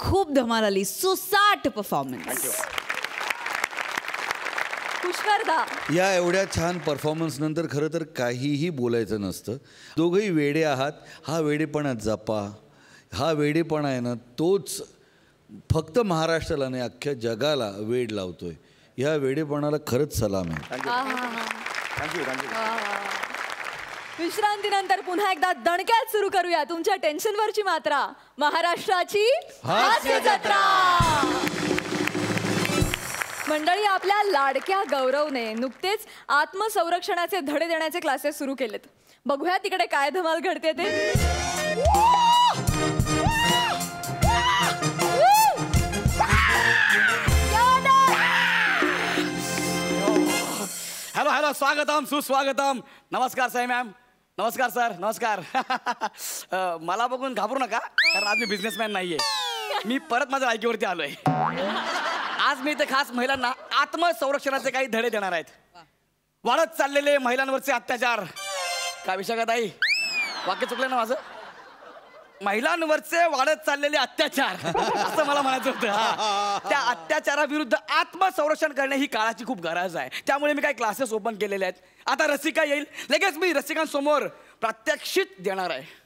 खूप धमाल आली, सुसाट परफॉर्मन्स. पुष्करदा, या एवढ्या छान परफॉर्मन्स नंतर खरं तर काहीही बोलायचं नसतं. दोघंही वेडे आहात. हा वेडेपणा जपा. हा वेडेपणा आहे ना, तोच फक्त महाराष्ट्राला नाही अख्ख्या जगाला वेड लावतोय. ह्या वेडेपणाला खरंच सलाम आहे. थँक्यू. विश्रांतीनंतर पुन्हा एकदा दणक्यात सुरू करूया तुमच्या टेन्शनवरची मात्रा, महाराष्ट्राची हास्य जत्रा. मंडळी, आपल्या लाडक्या गौरवने नुकतेच आत्मसंरक्षणाचे धडे देण्याचे क्लासेस सुरू केलेत. बघूया तिकडे काय धमाल घडते ते. हॅलो हॅलो, स्वागतम सुस्वागतम. नमस्कार साई मॅम. नमस्कार सर. नमस्कार. मला बघून घाबरू नका, कारण आज मी बिझनेसमॅन नाहीये. मी परत माझ्या लायकीवरती आलोय. आज मी इथे खास महिलांना आत्मसंरक्षणाचे काही धडे देणार आहेत. वाढत चाललेले महिलांवरचे अत्याचार. काय विशाखाताई, वाक्य चुकलं ना माझं? महिलांवरचे वाढत चाललेले अत्याचार असं मला म्हणायचं होतं. त्या अत्याचाराविरुद्ध आत्मसंरक्षण करणे ही काळाची खूप गरज आहे. त्यामुळे मी काही क्लासेस ओपन केलेले आहेत. आता रसिका येईल, लगेच मी रसिकांसमोर प्रात्यक्षिक देणार आहे.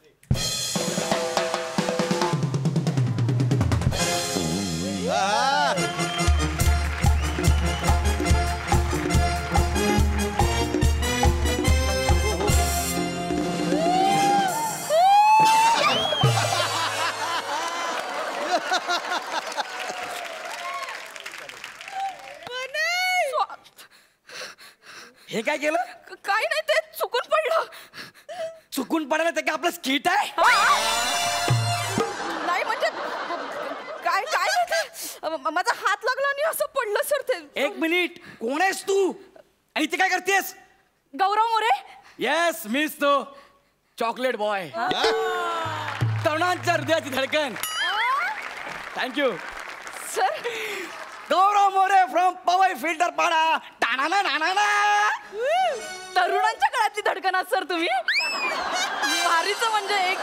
हे काय केलं? काय नाही, ते चुकून पडलं. चुकून पडायला ते काय आपलं स्किट आहे? नाही म्हणजे काय काय नाही ते. माझा हात लागला आणि असं पडलं सर ते. एक मिनिट, कोण आहेस तू आणि ते काय करतेस? गौरव मोरे. येस, मीच तो चॉकलेट बॉय, तरुणांच्या हृदयाची धडकन. Thank you sir. Gaurav More from Powai Filter Pada. टाणा नाना. तरुणांच्या काळातली धडकन आहात सर तुम्ही. भारीच, म्हणजे एक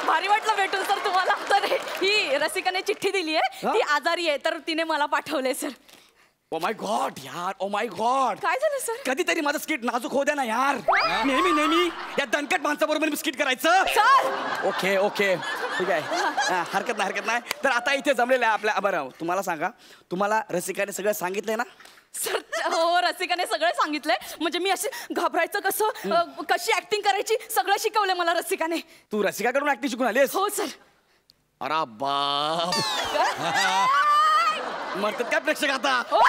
भारी वाटलं भेटून सर तुम्हाला. तर ही रसिकाने चिठ्ठी दिली आहे, ती आजारी आहे तर तिने मला पाठवले सर. ओ माय गॉड यार, ओ माय गॉड. काय झालं सर? कधीतरी माझं स्किट नाजूक होऊ द्या ना यार. नेहमी या दणकट माणसाबरोबर मी स्किट करायचं. सर ओके ठीक आहे. हरकत नाही. तर आता इथे जमलेलं आहे आपल्या. बरं, तुम्हाला सांगा, तुम्हाला रसिकाने सगळं सांगितलंय ना? सर हो, रसिकाने सगळं सांगितलंय. म्हणजे मी अशी घाबरायचं कसं, कशी ऍक्टिंग करायची सगळं शिकवलंय मला रसिकाने. तू रसिकाकडून ऍक्टिंग शिकून आलीस? हो सर. अरे बाप. म्हणतात काय प्रेक्षक आता? हो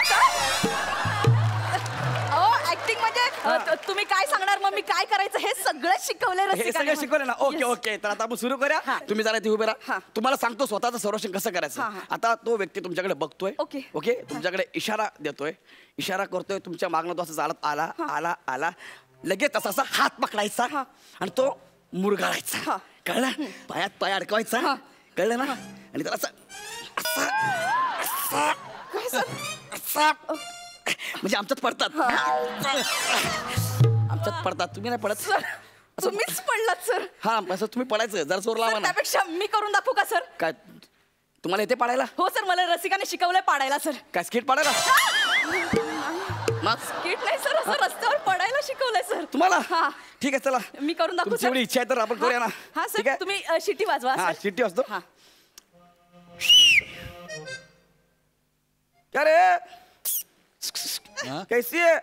ऍक्टिंग म्हणजे तुम्ही काय सांगणार, मग मी काय करायचं हे सगळं शिकवलंय हे रसिकाने. सगळं शिकवलं ना? ओके. तर आता आपण सुरू करूया. तुम्ही जरा इथे उभे राहा. तुम्हाला सांगतो स्वतःचं संरक्षण कसं करायचं. आता तो व्यक्ती तुमच्याकडे बघतोय. ओके, तुमच्याकडे इशारा देतोय, इशारा करतोय. तुमच्या मागणं तो असं चालत आला, लगेच असा हात पकडायचा आणि तो मुरगाळायचा. कळलं? पायात पाय अडकवायचा. कळलं ना? आणि त्याला म्हणजे आमच्यात पडतात. तुम्ही नाही पडत. तुम्हीच पडलात सर. हा, असं तुम्ही पडायचं. जरा जोर लावा ना. त्यापेक्षा मी करून दाखवू का सर? काय तुम्हाला येते पाडायला? हो सर, मला रसिकाने शिकवलंय पाडायला सर. काय स्किट पाडायला? स्किट नाही सर, असं रस्त्यावर पडायला शिकवलंय सर. तुम्हाला हा. ठीक आहे चला, मी करून दाखवू तुमची सर. एवढी इच्छा आहे तर आपण करूया ना. हा ठीक सर, आहे? तुम्ही शिट्टी वाजवा. हा सर. शिट्टी असतो. हा. क्या रे कैसी है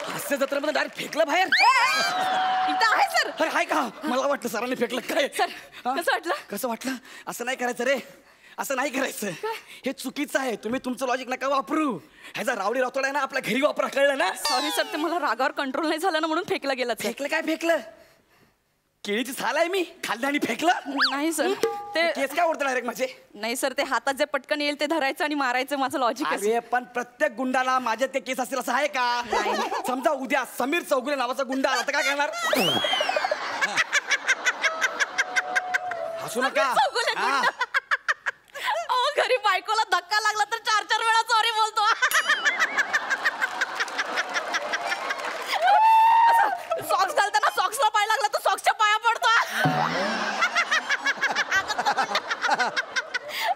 हास्य जत्रेमध्ये डायरेक्ट फेकलं बाहेर. इथं आहे सर. अरे हाय का, मला वाटलं सरांनी फेकलं काय. सर, हा? कसं वाटलं? कसं वाटलं? असं नाही करायचं रे, असं नाही करायचं. हे चुकीचं आहे. तुम्ही तुमचं लॉजिक नका वापरू. ह्याचा रावडी रावतोड आहे ना, आपल्या घरी वापरा, कळलं ना. सॉरी सर, ते मला रागावर कंट्रोल नाही झालं ना म्हणून फेकलं गेलं. फेकलं काय फेकलं? केळीची साल आहे मी खाल्लं आणि फेकलं. नाही सर, ते केस काय ओढतं डायरेक्ट माझे. नाही सर, ते हातात जे पटकन येईल ते धरायचं आणि मारायचं माझं लॉजिक आहे. अरे पण प्रत्येक गुंडाला माझ्यात ते केस असतील असं आहे का? समजा उद्या समीर चौगुले नावाचा गुंडा आला तर काय करणार? हसू नका. चौगुले हा. गुंडा. अहो, घरी बायकोला धक्का लागला तर 4-4 वेळा सॉरी बोलतो. सॉक्स घालताना सॉक्सला पाय लागला तर सॉक्सच्या पाया पडतो.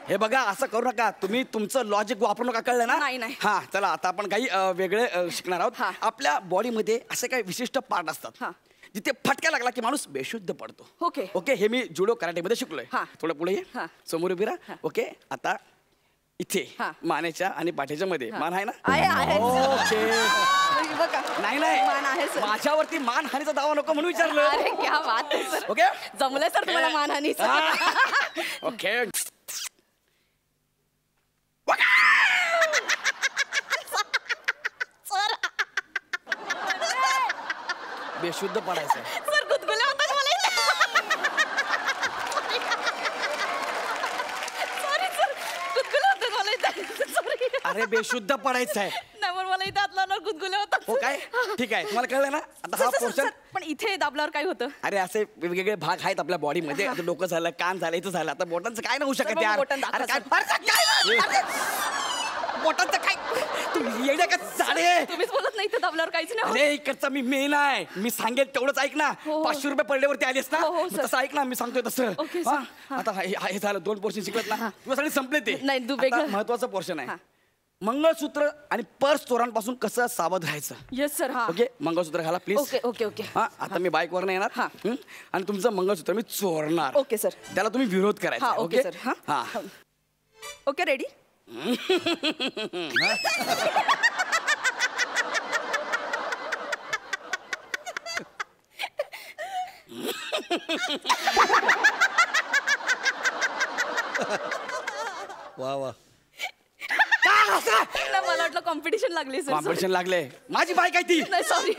हे बघा असं करू नका तुम्ही. तुमचं लॉजिक वापरू नका, कळलं ना. नाही. हा चला आता आपण काही वेगळे शिकणार आहोत. हा. आपल्या बॉडीमध्ये असे काही विशिष्ट पार्ट असतात हा. जिथे फटका लागला की माणूस बेशुद्ध पडतो. ओके. ओके, हे मी जुडो कराटेमध्ये शिकलोय. हा. थोडं पुढे ये. हा. समोर उभी राहा. ओके, आता इथे हा. मानेच्या आणि पाठीच्या मध्ये मान आहे ना. आहे ओके. बघा. नाही मान आहे सर. माझ्यावरती मानहानीचा दावा नको म्हणून विचारलं. अरे क्या बात आहे सर. ओके. जमलंय सर तुम्हाला मानहानी. ओके. बेशुद्ध पडायचं. सर गुदगुल्या होतात मला. सॉरी सर, गुदगुल्या होतात मला. सॉरी. अरे बेशुद्ध पडायचं आहे. नाही पण मला इथे हातला गुदगुल्या होतात. हो काय, ठीक आहे, तुम्हाला कळलं ना. आता सर, हा सर, पोर्शन. सर, पण इथे दाबल्यावर काय होतं? अरे असे वेगवेगळे भाग आहेत आपल्या बॉडीमध्ये. आता डोकं झालं, कान झालं, इथं झालं. आता बोटांचं काय नाही होऊ सर, शकत मग यार. बोटं दाखवा, अरे काय सर. अरे, बोटांचं काय तू येड्या का झाडे. तुम्हीच बोलत नाही इथे दाबल्यावर काहीच नाही होत. अरे इकडचा मी मेन आहे. मी सांगेल तेवढंच ऐक ना. हो. 500 रुपये पडल्यावरती आलीस ना, हो, मग सर. तसं ऐक ना, मी सांगतोय तसं. ओके, हा? सर. आता हे झालं, 2 पोर्शन शिकवत ना. तुझ्यासाठी संपले ते. नाही, आता वेगळं. महत्वाचं पोर्शन आहे. हा. मंगळसूत्र आणि पर्स चोरांपासून कसं सावध राहायचं. Yes sir. हा. ओके, मंगळसूत्र घाला प्लीज. Okay okay okay. हा, आता मी बाईकवर नाही येणार. हा. आणि तुमचं मंगळसूत्र मी चोरणार. Okay sir. त्याला तुम्ही विरोध करायचा. हा ओके सर. हा हा. Okay ready. वा वा. नाही, मला वाटलं कॉम्पिटिशन लागली सर. कॉम्पिटिशन लागले. माझी बाईक आहे ती. नाही sorry.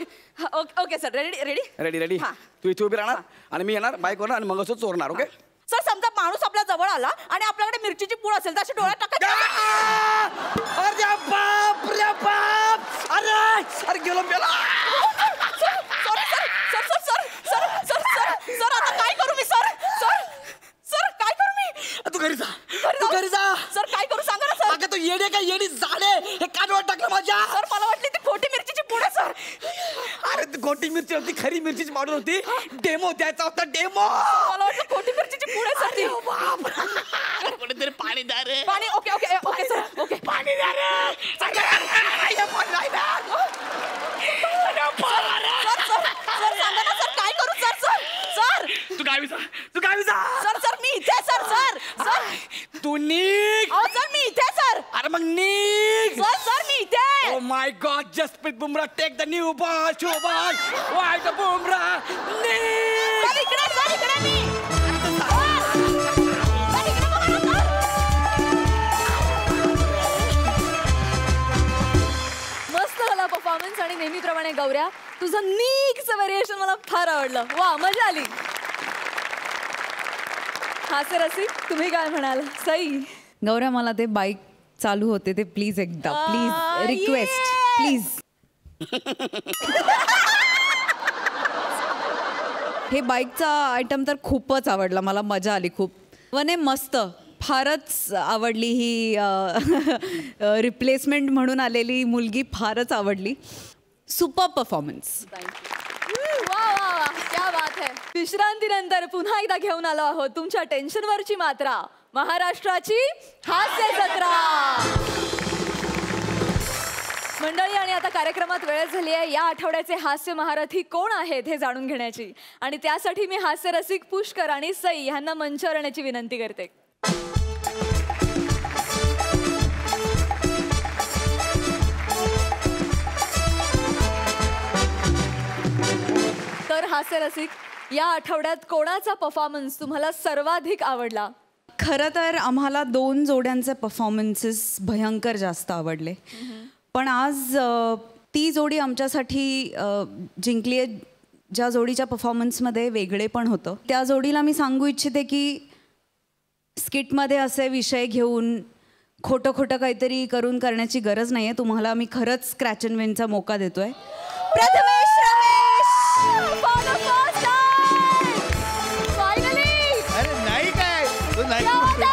Okay okay sir. Ready ready. Ready ready. हा. तू इथे उभी राहणार आणि मी येणार बाईकवर आणि मंगळसूत्र चोरणार. ओके. सर, समजा माणूस आपल्या जवळ आला आणि आपल्याकडे मिरचीची पूड असेल तर अशी डोळ्यात टाकायची. अरे बाप रे बाप. अरे अरे गेलो गेलो. Sorry sir. Sir sir sir sir sir sir sir आता काय करू मी सर. सर सर काय करू मी. तू घरी जा. तू घरी जा. सर काय करू सांगा ना सर. अगं तू येडे का येडी झाडे. हे कानवर टाकलं माझ्या. सर मला वाटली ती खोटी मिरचीची पूड आहे सर. अरे ती खोटी मिरची होती, खरी मिरचीची पावडर होती. डेमो द्यायचा होता, डेमो. मला वाटलं खोटी मिरचीची पूड आहे सर ती. कुठेतरी पाणी द्या रे. पाणी. Okay okay okay sir. Okay. पाणी द्या रे. सर सांगा ना सर काय करू सर. सर सर तू गावी जा. तू गावी जा. सर सर मी इथे आहे, सर. सर सर तू निघ. अहो सर मी इथे आहे, सर. अरे मग निघ. सर सर मी इथे आहे. Oh my God, Jasprit Bumrah, take the new ball, show ball, wide the Bumrah, knee! Sir इकडे सर इकडे मी. सर इकडे बघा ना, सर. मस्त झाला परफॉर्मन्स आणि नेहमीप्रमाणे गौऱ्या तुझं नीकचं व्हेरिएशन मला फार आवडलं. वा मजा आली. हा सर रसिक तुम्ही काय म्हणाल. सई. गौऱ्या मला ते बाईक चालू होते ते प्लीज एकदा प्लीज रिक्वेस्ट प्लीज. हे बाईकचा आयटम तर खूपच आवडला मला. मजा आली खूप. वने मस्त फारच आवडली ही रिप्लेसमेंट म्हणून आलेली मुलगी फारच आवडली. Super performance. वा वा वा, क्या बात है. विश्रांतीनंतर पुन्हा एकदा घेऊन आलो आहोत तुमच्या टेन्शनवरची मात्रा, महाराष्ट्राची हास्य जत्रा. मंडळी, आणि आता कार्यक्रमात वेळ झाली आहे या आठवड्याचे हास्य महारथी कोण आहेत हे जाणून घेण्याची. आणि त्यासाठी मी हास्यरसिक पुष्कर आणि सई यांना मंचावर येण्याची विनंती करते. तर हास्यरसिक, या आठवड्यात कोणाचा परफॉर्मन्स तुम्हाला सर्वाधिक आवडला? खरं तर आम्हाला 2 जोड्यांचे परफॉर्मन्सेस भयंकर जास्त आवडले. पण आज ती जोडी आमच्यासाठी जिंकली आहे ज्या जोडीच्या परफॉर्मन्समध्ये वेगळे पण होतं. त्या जोडीला मी सांगू इच्छिते की स्किटमध्ये असे विषय घेऊन खोटं खोटं काहीतरी करून करण्याची गरज नाही आहे. तुम्हाला मी खरंच स्क्रॅच अँड विनचा मोका देतोय. Prathamesh Ramesh For the first time! Finally! अरे नाही काय तो नाही. क्या बात है!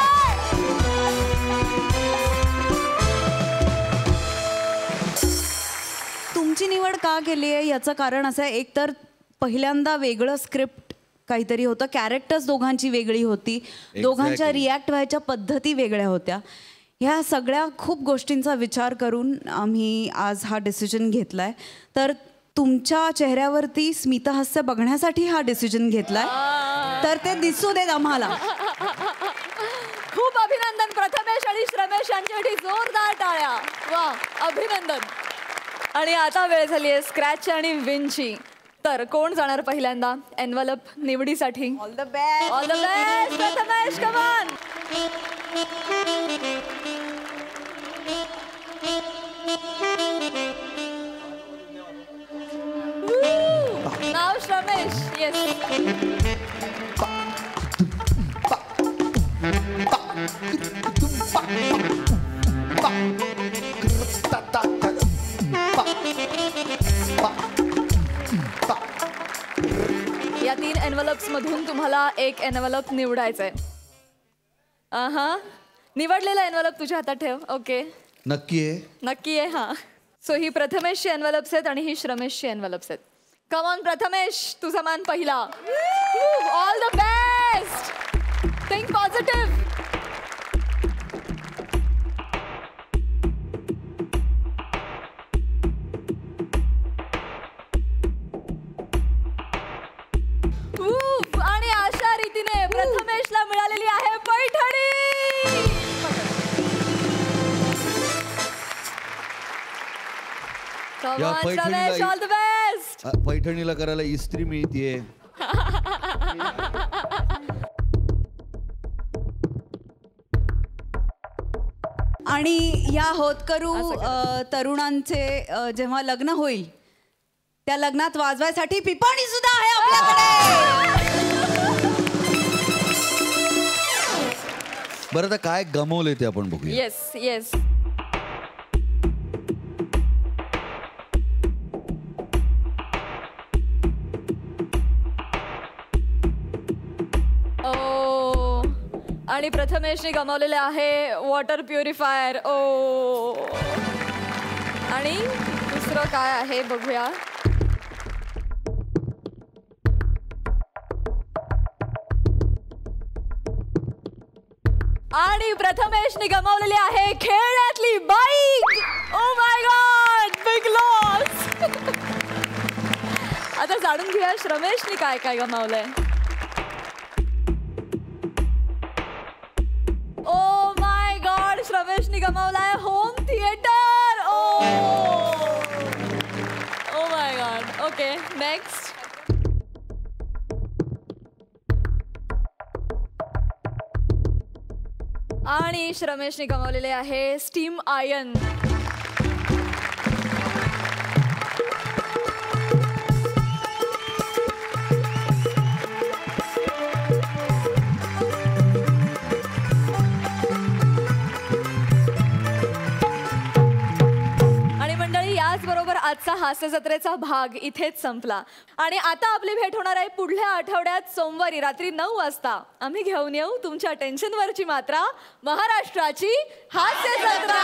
तुमची निवड का केली आहे याचं कारण असं आहे, एकतर पहिल्यांदा वेगळं स्क्रिप्ट काहीतरी होतं, कॅरेक्टर्स दोघांची वेगळी होती, दोघांच्या रिॲक्ट व्हायच्या पद्धती वेगळ्या होत्या. ह्या सगळ्या खूप गोष्टींचा विचार करून आम्ही आज हा डिसिजन घेतला आहे. तर तुमच्या चेहऱ्यावरती स्मितहास्य बघण्यासाठी हा डिसिजन घेतलाय, तर ते दिसू देत आम्हाला. खूप अभिनंदन प्रथमेश आणि श्रमेश यांच्यासाठी जोरदार टाळ्या. वा, अभिनंदन. आणि आता वेळ झाली आहे स्क्रॅच आणि विनची. तर कोण जाणार पहिल्यांदा एनव्हलप निवडीसाठी? All the best. All the best Prathamesh, come on. Now श्रमेश. Yes. या 3 एनव्हलप्स मधून तुम्हाला एक एनव्हलप निवडायचंय. निवडलेला एनव्हलप तुझ्या हातात ठेव. ओके, नक्की आहे? नक्की आहे. हा, सो ही प्रथमेशची एनव्हलप्स आहेत आणि ही श्रमेशची एनव्हलप्स आहेत. कम ऑन प्रथमेश, तुझा मान पहिला. All the best. Think positive. आणि अशा रीतीने प्रथमेशला मिळालेली आहे पैठणी. या रमेश, ऑल द बेस्ट. पैठणीला करायला इस्त्री मिळतीये. आणि या होतकरू तरुणांचे जेव्हा लग्न होईल त्या लग्नात वाजवायसाठी पिपाणी सुद्धा आहे आपल्याकडे. बरं, आता काय गमवलंय ते आपण बघूया. Yes yes. आणि प्रथमेशने गमावलेले आहे वॉटर प्युरिफायर. ओ, आणि दुसरं काय आहे बघूया. आणि प्रथमेशने गमावलेली आहे खेळण्यातली bike. Oh my god, big loss. आता जाणून घेऊया श्रमेशने काय काय गमावलंय. ओ माय गॉड, श्रमेशने गमावलाय home theatre. Oh my god. Okay, next. आणि श्रमेशने गमावलेले आहे स्टीम आयन. आणि मंडळी, याचबरोबर आजचा हास्य जत्रेचा भाग इथेच संपला. आणि आता आपली भेट होणार आहे पुढल्या आठवड्यात सोमवारी रात्री 9 वाजता. आम्ही घेऊन येऊ तुमच्या टेन्शनवरची मात्रा, महाराष्ट्राची हास्य जत्रा.